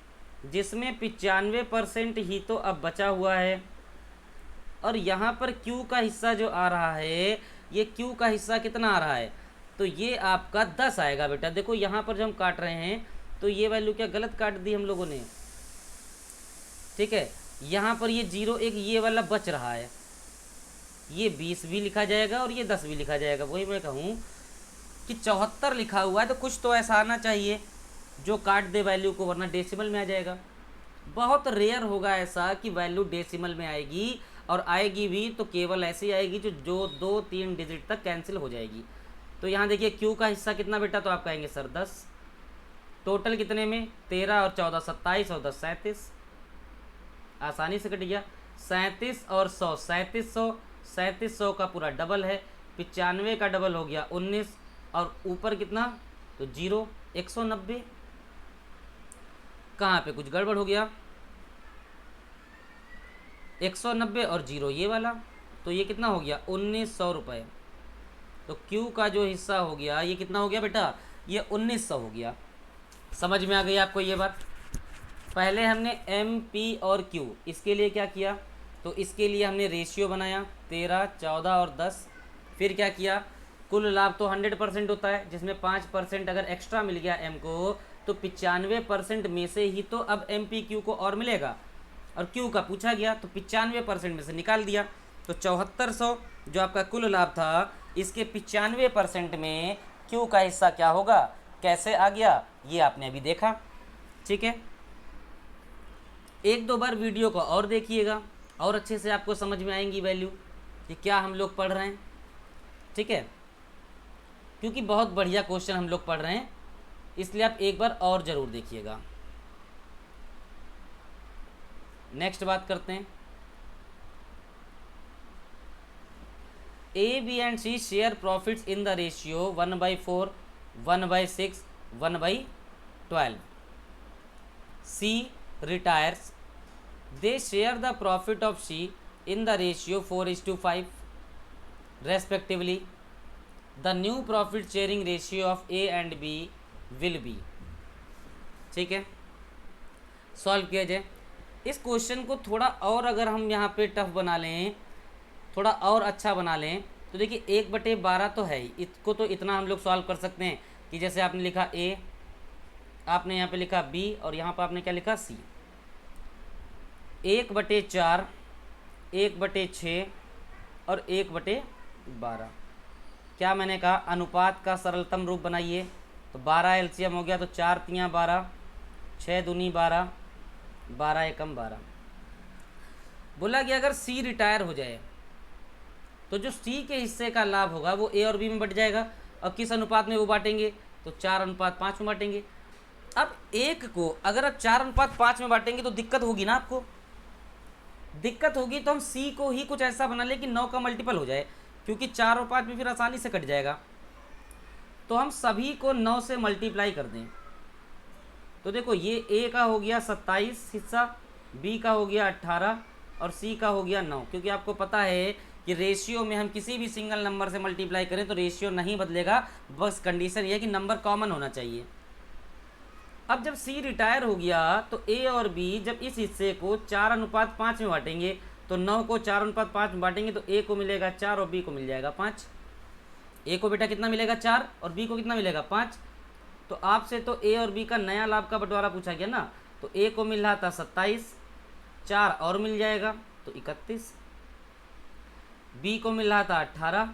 जिसमें 95% ही तो अब बचा हुआ है। और यहाँ पर क्यू का हिस्सा जो आ रहा है, ये क्यू का हिस्सा कितना आ रहा है, तो ये आपका 10 आएगा बेटा। देखो यहाँ पर जब हम काट रहे हैं तो ये वैल्यू क्या गलत काट दी हम लोगों ने। ठीक है, यहाँ पर ये 0 1 ये वाला बच रहा है, ये 20 भी लिखा जाएगा और ये 10 भी लिखा जाएगा। वही मैं कहूँ कि 74 लिखा हुआ है, तो कुछ तो ऐसा आना चाहिए जो काट दे वैल्यू को, वरना डेसिमल में आ जाएगा। बहुत रेयर होगा ऐसा कि वैल्यू डेसिमल में आएगी, और आएगी भी तो केवल ऐसी आएगी जो 2-3 डिजिट तक कैंसिल हो जाएगी। तो यहाँ देखिए क्यू का हिस्सा कितना बेटा, तो आप कहेंगे सर 10। टोटल कितने में, 13 और 14 27 और 10 37, आसानी से कट गया। 37 और 100 3700, 3700 का पूरा डबल है, 95 का डबल हो गया 19, और ऊपर कितना, तो 0 190। कहाँ पे कुछ गड़बड़ हो गया, 190 और 0 ये वाला, तो ये कितना हो गया 1900 रुपये। तो क्यू का जो हिस्सा हो गया ये कितना हो गया बेटा, ये 1900 हो गया। समझ में आ गई आपको ये बात। पहले हमने एम पी और क्यू इसके लिए क्या किया, तो इसके लिए हमने रेशियो बनाया 13, 14 और 10। फिर क्या किया, कुल लाभ तो 100% होता है, जिसमें 5% अगर एक्स्ट्रा मिल गया एम को तो 95% में से ही तो अब एम पी क्यू को और मिलेगा, और क्यू का पूछा गया तो 95% में से निकाल दिया। तो 7400 जो आपका कुल लाभ था, इसके 95% में क्यू का हिस्सा क्या होगा, कैसे आ गया, ये आपने अभी देखा। ठीक है, एक दो बार वीडियो को और देखिएगा और अच्छे से आपको समझ में आएंगी वैल्यू कि क्या हम लोग पढ़ रहे हैं। ठीक है, क्योंकि बहुत बढ़िया क्वेश्चन हम लोग पढ़ रहे हैं, इसलिए आप एक बार और ज़रूर देखिएगा। नेक्स्ट बात करते हैं, A B and C share profits in the ratio 1/4, 1/6, 1/12। C retires, they share the profit of C in the ratio 4:5 respectively. The new profit sharing ratio of A and B will be। ठीक है, solve किया जाए। इस question को थोड़ा और अगर हम यहाँ पे टफ बना लें, थोड़ा और अच्छा बना लें, तो देखिए 1/12 तो है ही, इसको तो इतना हम लोग सॉल्व कर सकते हैं कि जैसे आपने लिखा A, आपने यहाँ पे लिखा B और यहाँ पर आपने क्या लिखा C। 1/4, 1/6 और 1/12। क्या मैंने कहा, अनुपात का सरलतम रूप बनाइए। तो 12 एलसीएम हो गया, तो 4 तियाँ 12, 6 दूनी 12, 12 एकम 12। बोला कि अगर सी रिटायर हो जाए तो जो सी के हिस्से का लाभ होगा वो ए और बी में बट जाएगा, और किस अनुपात में वो बांटेंगे, तो 4:5 में बांटेंगे। अब एक को अगर आप 4:5 में बांटेंगे तो दिक्कत होगी ना, आपको दिक्कत होगी। तो हम सी को ही कुछ ऐसा बना लें कि 9 का मल्टीपल हो जाए, क्योंकि 4 और 5 में फिर आसानी से कट जाएगा। तो हम सभी को 9 से मल्टीप्लाई कर दें। तो देखो ये ए का हो गया 27 हिस्सा, बी का हो गया 18 और सी का हो गया 9। क्योंकि आपको पता है कि रेशियो में हम किसी भी सिंगल नंबर से मल्टीप्लाई करें तो रेशियो नहीं बदलेगा, बस कंडीशन ये है कि नंबर कॉमन होना चाहिए। अब जब सी रिटायर हो गया तो ए और बी जब इस हिस्से को 4:5 में बांटेंगे, तो 9 को 4:5 में बांटेंगे तो ए को मिलेगा 4 और बी को मिल जाएगा 5। ए को बेटा कितना मिलेगा 4 और बी को कितना मिलेगा 5। तो आपसे तो ए और बी का नया लाभ का बंटवारा पूछा गया ना, तो ए को मिल रहा था 27, 4 और मिल जाएगा तो 31, बी को मिल रहा था 18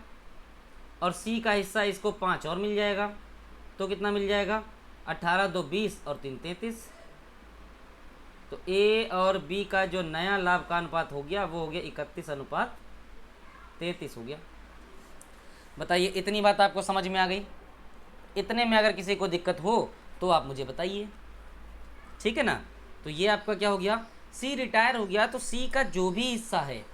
और सी का हिस्सा इसको 5 और मिल जाएगा तो कितना मिल जाएगा, 18 2 20 और 3 33। तो ए और बी का जो नया लाभ का अनुपात हो गया वो हो गया 31:33 हो गया। बताइए इतनी बात आपको समझ में आ गई? इतने में अगर किसी को दिक्कत हो तो आप मुझे बताइए, ठीक है ना। तो ये आपका क्या हो गया, सी रिटायर हो गया तो सी का जो भी हिस्सा है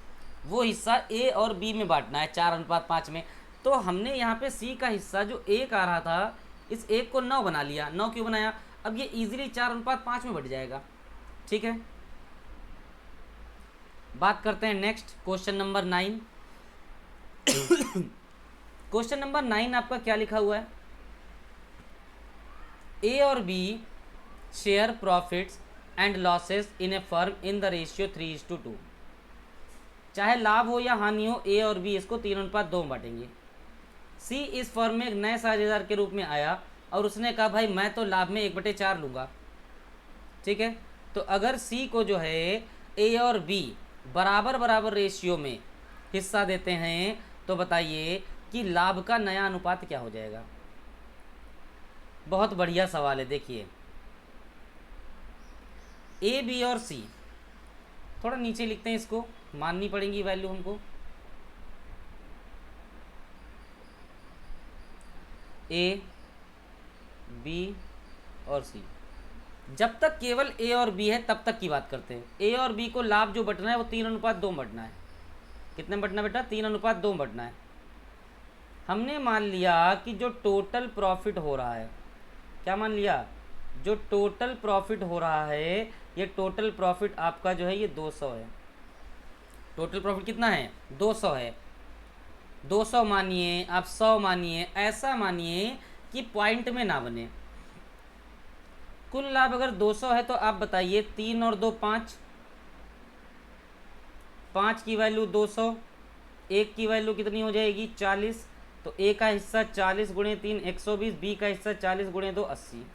वो हिस्सा ए और बी में बांटना है 4:5 में। तो हमने यहाँ पे सी का हिस्सा जो एक आ रहा था, इस एक को 9 बना लिया। 9 क्यों बनाया, अब ये इजीली 4:5 में बढ़ जाएगा, ठीक है। बात करते हैं next question number 9। Question number 9 आपका क्या लिखा हुआ है, ए और B share profits and losses in a firm in the ratio 3:2। चाहे लाभ हो या हानि हो, ए और बी इसको 3:2 में बांटेंगे। सी इस फर्म में एक नए साझेदार के रूप में आया और उसने कहा भाई मैं तो लाभ में 1/4 लूँगा, ठीक है। तो अगर सी को जो है ए और बी बराबर बराबर रेशियो में हिस्सा देते हैं तो बताइए कि लाभ का नया अनुपात क्या हो जाएगा। बहुत बढ़िया सवाल है। देखिए ए बी और सी, थोड़ा नीचे लिखते हैं, इसको माननी पड़ेगी वैल्यू हमको। ए बी और सी, जब तक केवल ए और बी है तब तक की बात करते हैं। ए और बी को लाभ जो बटना है वो 3:2 बटना है। कितने बटना बेटा, 3:2 बटना है। हमने मान लिया कि जो टोटल प्रॉफिट हो रहा है, क्या मान लिया, जो टोटल प्रॉफिट हो रहा है, ये टोटल प्रॉफिट आपका जो है ये 200 है। टोटल प्रॉफिट कितना है, 200 है। 200 मानिए, आप 100 मानिए, ऐसा मानिए कि पॉइंट में ना बने। कुल लाभ अगर 200 है तो आप बताइए 3 और 2 5, 5 की वैल्यू 200, एक की वैल्यू कितनी हो जाएगी 40। तो ए का हिस्सा 40 गुणे 3 120, बी का हिस्सा 40 गुणे 2 80।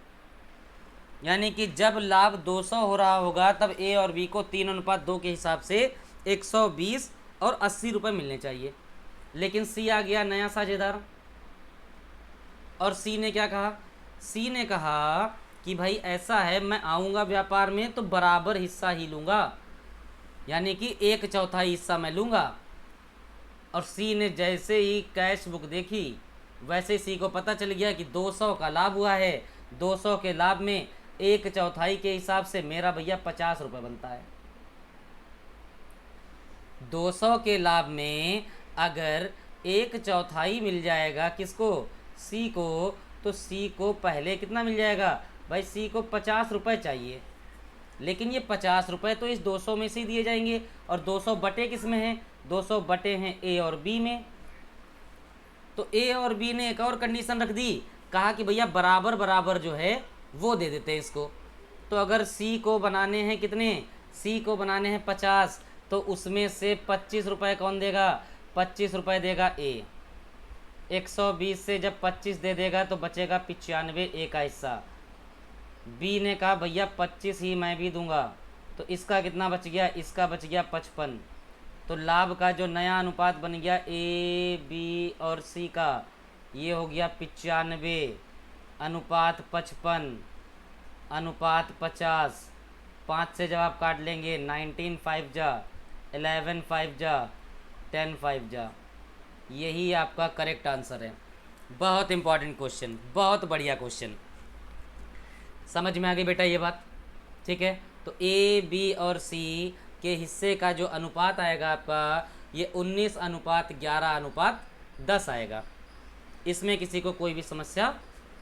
यानी कि जब लाभ 200 हो रहा होगा तब ए और बी को 3:2 के हिसाब से 120 और 80 रुपये मिलने चाहिए। लेकिन सी आ गया नया साझेदार, और सी ने क्या कहा, सी ने कहा कि भाई ऐसा है, मैं आऊँगा व्यापार में तो बराबर हिस्सा ही लूँगा, यानी कि 1/4 हिस्सा मैं लूँगा। और सी ने जैसे ही कैश बुक देखी वैसे सी को पता चल गया कि 200 का लाभ हुआ है, 200 के लाभ में 1/4 के हिसाब से मेरा भैया 50 रुपये बनता है। 200 के लाभ में अगर 1/4 मिल जाएगा किसको, सी को, तो सी को पहले कितना मिल जाएगा भाई, सी को 50 रुपये चाहिए। लेकिन ये 50 रुपये तो इस 200 में से ही दिए जाएंगे, और 200 बटे किस में हैं, 200 बटे हैं ए और बी में। तो ए और बी ने एक और कंडीशन रख दी, कहा कि भैया बराबर बराबर जो है वो दे देते हैं इसको। तो अगर सी को बनाने हैं कितने, सी को बनाने हैं 50, तो उसमें से 25 रुपये कौन देगा, 25 रुपये देगा ए। 120 से जब 25 दे देगा तो बचेगा 95 ए का हिस्सा। बी ने कहा भैया 25 ही मैं भी दूंगा, तो इसका कितना बच गया, इसका बच गया 55। तो लाभ का जो नया अनुपात बन गया ए बी और सी का, ये हो गया 95 अनुपात 55 अनुपात 50। 5 से जब आप काट लेंगे 19 5 जा, 11 5 जा, 10 5 जा, यही आपका करेक्ट आंसर है। बहुत इंपॉर्टेंट क्वेश्चन, बहुत बढ़िया क्वेश्चन, समझ में आ गई बेटा ये बात, ठीक है। तो ए बी और सी के हिस्से का जो अनुपात आएगा आपका, ये 19:11:10 आएगा। इसमें किसी को कोई भी समस्या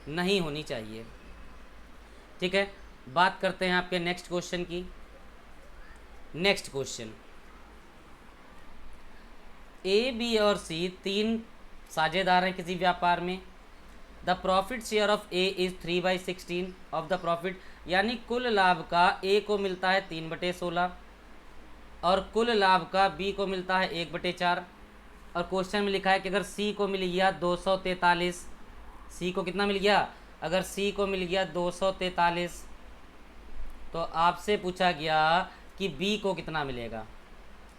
नहीं होनी चाहिए, ठीक है। बात करते हैं आपके नेक्स्ट क्वेश्चन की। नेक्स्ट क्वेश्चन, ए बी और सी 3 साझेदार हैं किसी व्यापार में। The profit share of A is 3/16 of the profit, यानी कुल लाभ का ए को मिलता है 3/16 और कुल लाभ का बी को मिलता है 1/4। और क्वेश्चन में लिखा है कि अगर सी को मिल गया 243, सी को कितना मिल गया, अगर सी को मिल गया 243, तो आपसे पूछा गया कि बी को कितना मिलेगा।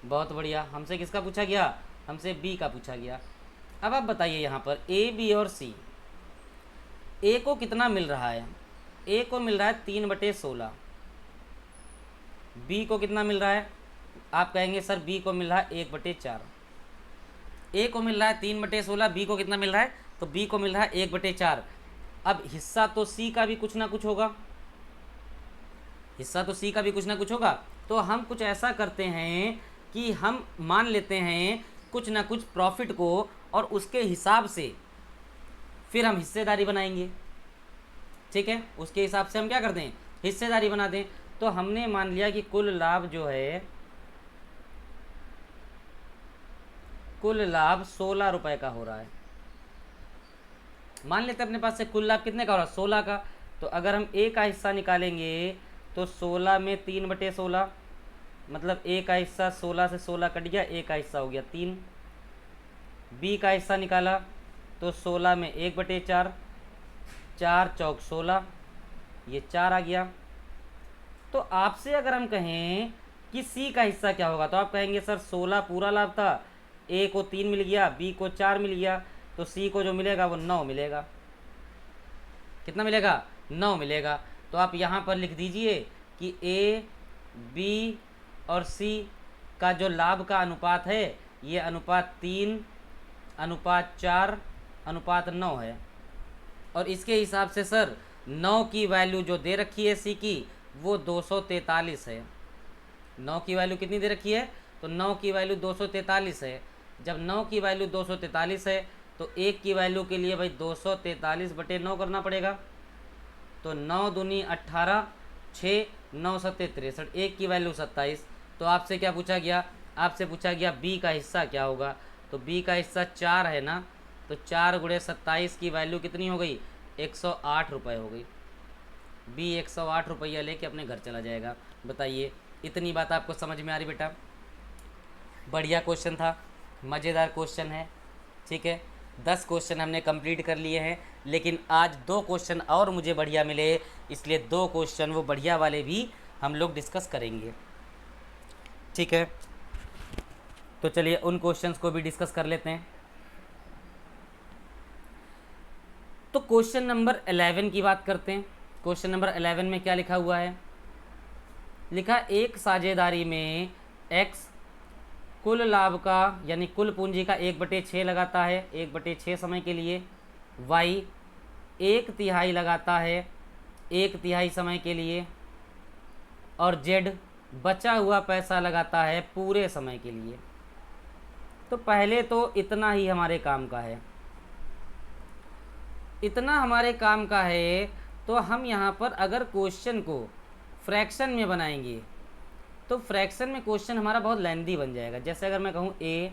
बहुत बढ़िया, हमसे किसका पूछा गया, हमसे बी का पूछा गया। अब आप बताइए यहाँ पर ए बी और सी, ए को कितना मिल रहा है, ए को मिल रहा है 3/16, बी को कितना मिल रहा है, आप कहेंगे सर बी को मिल रहा है 1/4। ए को मिल रहा है 3/16, बी को कितना मिल रहा है, तो बी को मिल रहा है 1/4। अब हिस्सा तो सी का भी कुछ ना कुछ होगा, हिस्सा तो सी का भी कुछ ना कुछ होगा। तो हम कुछ ऐसा करते हैं कि हम मान लेते हैं कुछ ना कुछ प्रॉफिट को, और उसके हिसाब से फिर हम हिस्सेदारी बनाएंगे, ठीक है। उसके हिसाब से हम क्या कर दें, हिस्सेदारी बना दें। तो हमने मान लिया कि कुल लाभ जो है, कुल लाभ 16 रुपये का हो रहा है। मान लेते हैं अपने पास से कुल लाभ कितने का हो रहा है, 16 का। तो अगर हम ए का हिस्सा निकालेंगे तो 16 में 3/16, मतलब ए का हिस्सा 16 से 16 कट गया, ए का हिस्सा हो गया 3। बी का हिस्सा निकाला तो 16 में 1/4, 4 चौक 16, ये 4 आ गया। तो आपसे अगर हम कहें कि सी का हिस्सा क्या होगा, तो आप कहेंगे सर 16 पूरा लाभ था, ए को 3 मिल गया, बी को 4 मिल गया, तो सी को जो मिलेगा वो 9 मिलेगा। कितना मिलेगा, 9 मिलेगा। तो आप यहाँ पर लिख दीजिए कि ए बी और सी का जो लाभ का अनुपात है, ये अनुपात 3:4:9 है। और इसके हिसाब से सर 9 की वैल्यू जो दे रखी है सी की, वो 243 है। 9 की वैल्यू कितनी दे रखी है, तो 9 की वैल्यू 243 है। जब 9 की वैल्यू 243 है तो 1 की वैल्यू के लिए भाई 243/9 करना पड़ेगा। तो 9 दूनी 18, 6 9 7 63, 1 की वैल्यू 27। तो आपसे क्या पूछा गया, आपसे पूछा गया बी का हिस्सा क्या होगा। तो बी का हिस्सा 4 है ना, तो 4 × 27 की वैल्यू कितनी हो गई, 108 रुपये हो गई। बी 108 रुपया लेके अपने घर चला जाएगा। बताइए, इतनी बात आपको समझ में आ रही बेटा? बढ़िया क्वेश्चन था, मज़ेदार क्वेश्चन है, ठीक है। 10 क्वेश्चन हमने कंप्लीट कर लिए हैं, लेकिन आज 2 क्वेश्चन और मुझे बढ़िया मिले, इसलिए 2 क्वेश्चन वो बढ़िया वाले भी हम लोग डिस्कस करेंगे, ठीक है। तो चलिए उन क्वेश्चंस को भी डिस्कस कर लेते हैं। तो क्वेश्चन नंबर 11 की बात करते हैं। क्वेश्चन नंबर 11 में क्या लिखा हुआ है? लिखा एक साझेदारी में x कुल लाभ का यानी कुल पूंजी का 1/6 लगाता है 1/6 समय के लिए, y 1/3 लगाता है 1/3 समय के लिए, और z बचा हुआ पैसा लगाता है पूरे समय के लिए। तो पहले तो इतना ही हमारे काम का है, इतना हमारे काम का है। तो हम यहाँ पर अगर क्वेश्चन को फ्रैक्शन में बनाएंगे तो फ्रैक्शन में क्वेश्चन हमारा बहुत लेंदी बन जाएगा। जैसे अगर मैं कहूँ ए,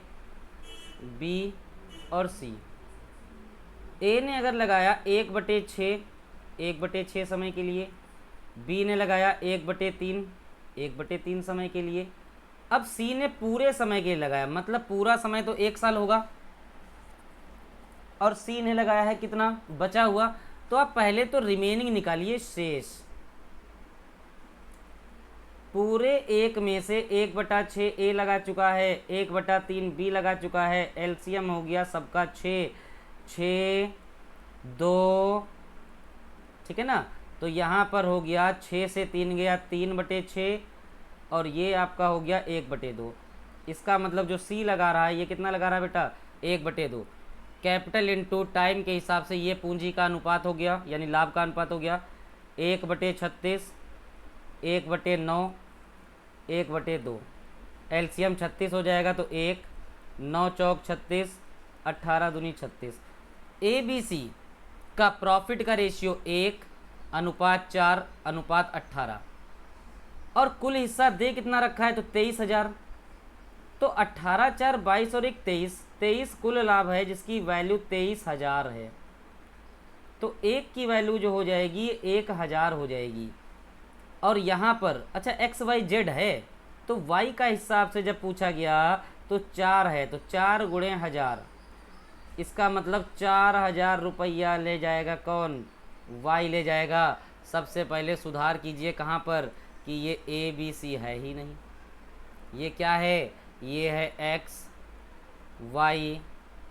बी और सी। ए ने अगर लगाया 1/6 1/6 समय के लिए, बी ने लगाया 1/3 1/3 समय के लिए, अब सी ने पूरे समय के लिए लगाया, मतलब पूरा समय तो 1 साल होगा, और सी ने लगाया है कितना बचा हुआ। तो आप पहले तो रिमेनिंग निकालिए, शेष। पूरे 1 में से 1/6 ए लगा चुका है, 1/3 बी लगा चुका है, एलसीएम हो गया सबका 6 6 2, ठीक है ना। तो यहाँ पर हो गया 6 से 3 गया 3/6, और ये आपका हो गया 1/2। इसका मतलब जो सी लगा रहा है ये कितना लगा रहा है बेटा? 1/2। कैपिटल इंटू टाइम के हिसाब से ये पूंजी का अनुपात हो गया, यानी लाभ का अनुपात हो गया 1/36 1/9 1/2। एलसीएम 36 हो जाएगा तो 1 9 चौक 36 18 दूनी 36। ABC का प्रॉफिट का रेशियो 1:4:18, और कुल हिस्सा दे कितना रखा है? तो 23,000। तो 18 4 22 और 1 23 23 कुल लाभ है, जिसकी वैल्यू 23,000 है। तो एक की वैल्यू जो हो जाएगी 1,000 हो जाएगी। और यहाँ पर अच्छा XYZ है, तो Y का हिसाब से जब पूछा गया तो 4 है, तो 4 × 1000, इसका मतलब 4,000 रुपया ले जाएगा कौन? Y ले जाएगा। सबसे पहले सुधार कीजिए कहाँ पर कि ये ABC है ही नहीं, ये क्या है? ये है X Y,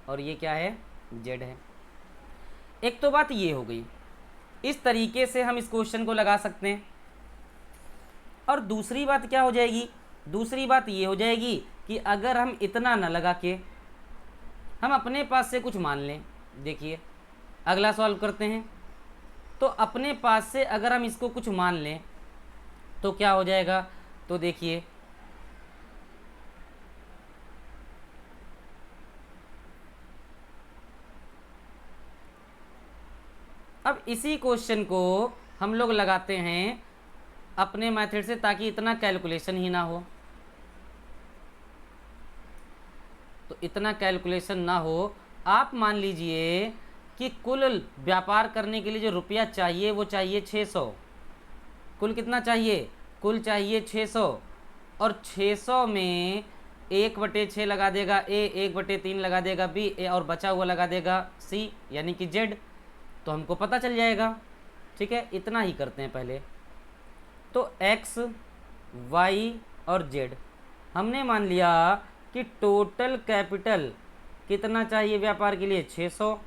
और ये क्या है? Z है। एक तो बात ये हो गई, इस तरीके से हम इस क्वेश्चन को लगा सकते हैं। और दूसरी बात क्या हो जाएगी? दूसरी बात ये हो जाएगी कि अगर हम इतना न लगा के हम अपने पास से कुछ मान लें। देखिए अगला सॉल्व करते हैं। तो अपने पास से अगर हम इसको कुछ मान लें तो क्या हो जाएगा? तो देखिए अब इसी क्वेश्चन को हम लोग लगाते हैं अपने मेथड से, ताकि इतना कैलकुलेशन ही ना हो। तो इतना कैलकुलेशन ना हो, आप मान लीजिए कि कुल व्यापार करने के लिए जो रुपया चाहिए वो चाहिए 600। कुल कितना चाहिए? कुल चाहिए 600, और 600 में 1/6 लगा देगा ए, 1/3 लगा देगा बी, ए और बचा हुआ लगा देगा सी, यानी कि जेड। तो हमको पता चल जाएगा, ठीक है। इतना ही करते हैं पहले। तो एक्स वाई और जेड हमने मान लिया कि टोटल कैपिटल कितना चाहिए व्यापार के लिए? 600,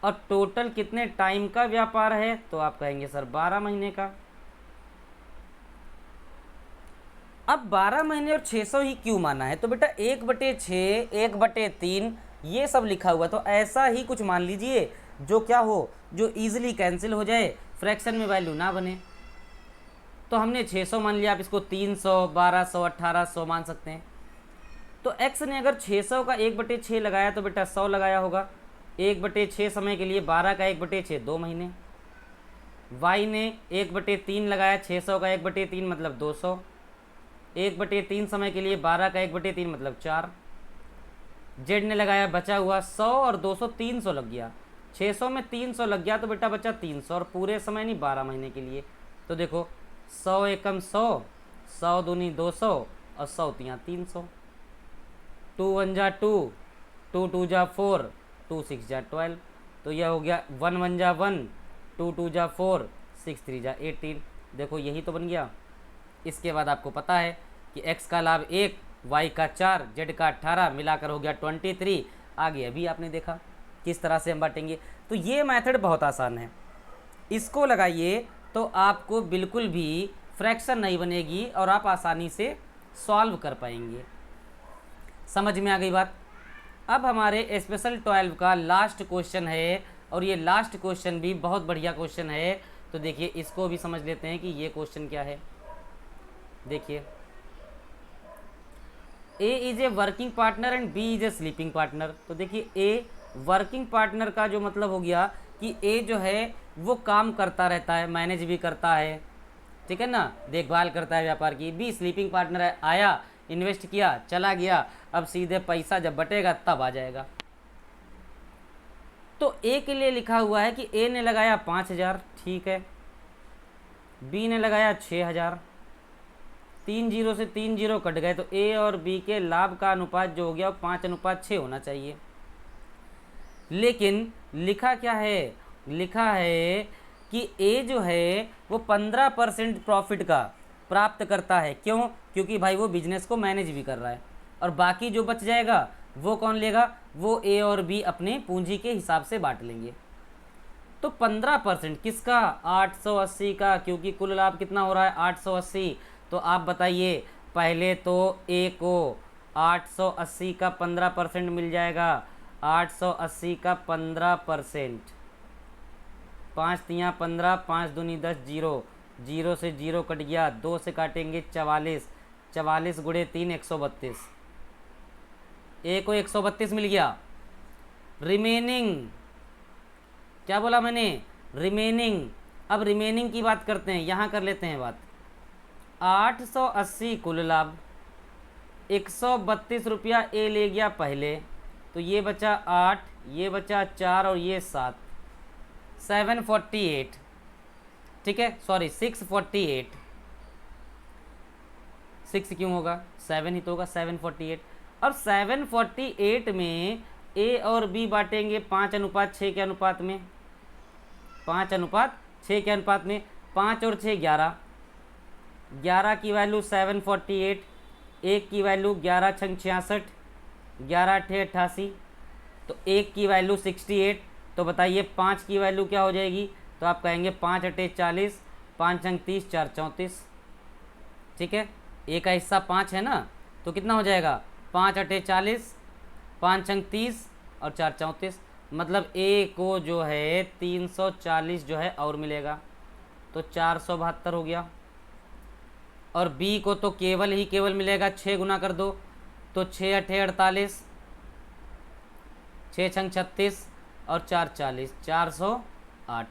और टोटल कितने टाइम का व्यापार है? तो आप कहेंगे सर 12 महीने का। अब 12 महीने और 600 ही क्यों माना है? तो बेटा 1/6 1/3 ये सब लिखा हुआ, तो ऐसा ही कुछ मान लीजिए जो क्या हो, जो ईजिली कैंसिल हो जाए, फ्रैक्शन में वैल्यू ना बने। तो हमने 600 मान लिया, आप इसको 300 1200 1800 मान सकते हैं। तो x ने अगर 600 का 1/6 लगाया तो बेटा 100 लगाया होगा। 1/6 समय के लिए 12 का 1/6 2 महीने। y ने 1/3 लगाया, 600 का 1/3 मतलब 200। 1/3 समय के लिए 12 का 1/3 मतलब 4। z ने लगाया बचा हुआ 100 और 200 300 लग गया। 600 में 300 लग गया तो बेटा बचा 300, और पूरे समय नहीं 12 महीने के लिए। तो देखो 100 एकम 100, 100 दूनी 200 और 100 तियाँ 300। 2 1 जा 2, 2 2 जा 4, 2 6 जा 12। तो यह हो गया 1 1 जा 1, 2 2 जा 4, 6 3 जा 18। देखो यही तो बन गया। इसके बाद आपको पता है कि x का लाभ 1, y का 4, z का 18, मिलाकर हो गया 23। आगे अभी आपने देखा किस तरह से हम बांटेंगे। तो ये मेथड बहुत आसान है, इसको लगाइए तो आपको बिल्कुल भी फ्रैक्शन नहीं बनेगी और आप आसानी से सॉल्व कर पाएंगे। समझ में आ गई बात। अब हमारे स्पेशल 12 का लास्ट क्वेश्चन है, और ये लास्ट क्वेश्चन भी बहुत बढ़िया क्वेश्चन है। तो देखिए इसको भी समझ लेते हैं कि ये क्वेश्चन क्या है। देखिए A is a working partner and B is a sleeping partner. तो देखिए ए वर्किंग पार्टनर का जो मतलब हो गया कि ए जो है वो काम करता रहता है, मैनेज भी करता है, ठीक है ना, देखभाल करता है व्यापार की। बी स्लीपिंग पार्टनर है, आया इन्वेस्ट किया चला गया, अब सीधे पैसा जब बटेगा तब आ जाएगा। तो ए के लिए लिखा हुआ है कि ए ने लगाया 5000, ठीक है, बी ने लगाया 6000, 3 जीरो से 3 जीरो कट गए, तो ए और बी के लाभ का अनुपात जो हो गया वो 5:6 होना चाहिए। लेकिन लिखा क्या है, लिखा है कि ए जो है वो 15% प्रॉफिट का प्राप्त करता है। क्यों? क्योंकि भाई वो बिजनेस को मैनेज भी कर रहा है, और बाकी जो बच जाएगा वो कौन लेगा, वो ए और बी अपने पूंजी के हिसाब से बांट लेंगे। तो 15% किसका, 880 का, क्योंकि कुल लाभ कितना हो रहा है 880। तो आप बताइए, पहले तो ए को 880 का 15% मिल जाएगा, 880 का 15%, 5 तियाँ 15, 5 दूनी 10, जीरो, जीरो से जीरो कट गया, 2 से काटेंगे 44, 44 गुणे 3 132, ए को 132 मिल गया। रिमेनिंग क्या बोला मैंने, रिमेनिंग। अब रिमेनिंग की बात करते हैं, यहाँ कर लेते हैं बात। 880 कुल लाभ, 132 रुपया ए ले गया पहले, तो ये बचा 8, ये बचा 4 और ये 7, 748, ठीक है, सॉरी 648, 6 क्यों होगा, 7 ही तो होगा, 748। अब 748 में ए और बी बांटेंगे 5:6 के अनुपात में, 5:6 के अनुपात में, 5 और 6 11, 11 की वैल्यू 748, 1 की वैल्यू 11 छंग 66, 11 अठे 88, तो 1 की वैल्यू 68। तो बताइए 5 की वैल्यू क्या हो जाएगी, तो आप कहेंगे 5 अठे 40, 5 छंग 30, 4 34, ठीक है, ए का हिस्सा 5 है ना, तो कितना हो जाएगा 5 अठे 40, 5 छंग 30 और 4 34, मतलब ए को जो है 340 जो है और मिलेगा, तो 472 हो गया। और बी को तो केवल ही केवल मिलेगा, 6 गुना कर दो, तो 6 अठे 48, 6 छंग 36 और 4 40, 408,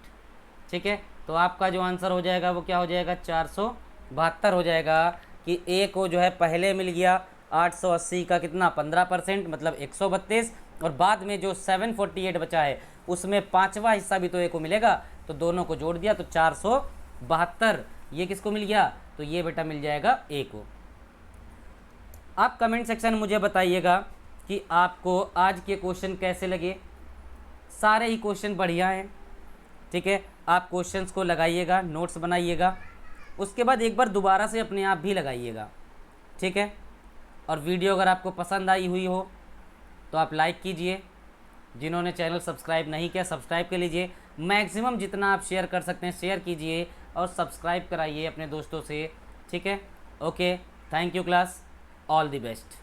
ठीक है। तो आपका जो आंसर हो जाएगा वो क्या हो जाएगा, 472 हो जाएगा, कि ए को जो है पहले मिल गया 880 का कितना 15%, मतलब 132, और बाद में जो 748 बचा है उसमें 5वां हिस्सा भी तो ए को मिलेगा, तो दोनों को जोड़ दिया तो 472, ये किसको मिल गया, तो ये बेटा मिल जाएगा ए को। आप कमेंट सेक्शन में मुझे बताइएगा कि आपको आज के क्वेश्चन कैसे लगे। सारे ही क्वेश्चन बढ़िया हैं, ठीक है। आप क्वेश्चंस को लगाइएगा, नोट्स बनाइएगा, उसके बाद एक बार दोबारा से अपने आप भी लगाइएगा, ठीक है। और वीडियो अगर आपको पसंद आई हुई हो तो आप लाइक कीजिए, जिन्होंने चैनल सब्सक्राइब नहीं किया सब्सक्राइब कर लीजिए, मैक्सिमम जितना आप शेयर कर सकते हैं शेयर कीजिए, और सब्सक्राइब कराइए अपने दोस्तों से, ठीक है। Okay, thank you class, all the best.